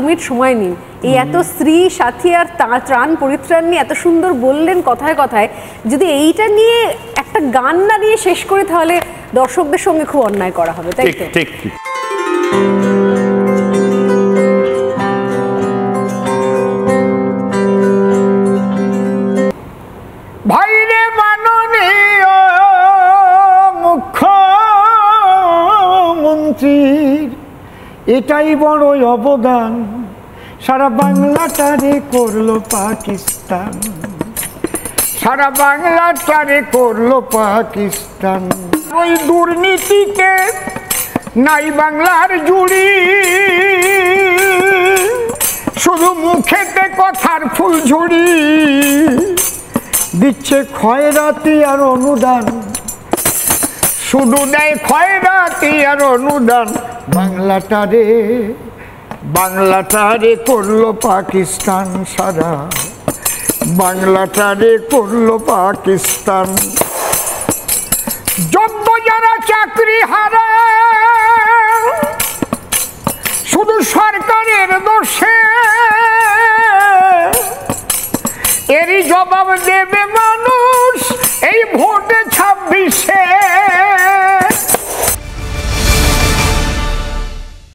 Minute সময় নিন, এই এত স্ত্রী সাথী আর ত্রাণ পরিত্রাণ নিয়ে এত সুন্দর বললেন কথায় কথায়, যদি এইটা নিয়ে একটা গান না দিয়ে শেষ করে তাহলে দর্শকদের সঙ্গে খুব অন্যায় করা হবে, তাই তো? ঠিক। ভাইরে মাননীয় মুখ্যমন্ত্রীর এটাই বড় অবদান, সারা বাংলাটারে করলো পাকিস্তান, সারা বাংলাটারে করলো পাকিস্তান। ওই দুর্নীতিতে নাই বাংলার জুড়ি, শুধু মুখেতে কথার ফুলঝুড়ি, দিচ্ছে খয়রাতি আর অনুদান, শুধু দেয় খয়রাতি আর অনুদান। বাংলাটারে করলো পাকিস্তান, সারা বাংলাটারে করলো পাকিস্তান। যোগ্য যারা চাকরি হারা শুধু সরকারের দোষে, এরই জবাব দেবে মানুষ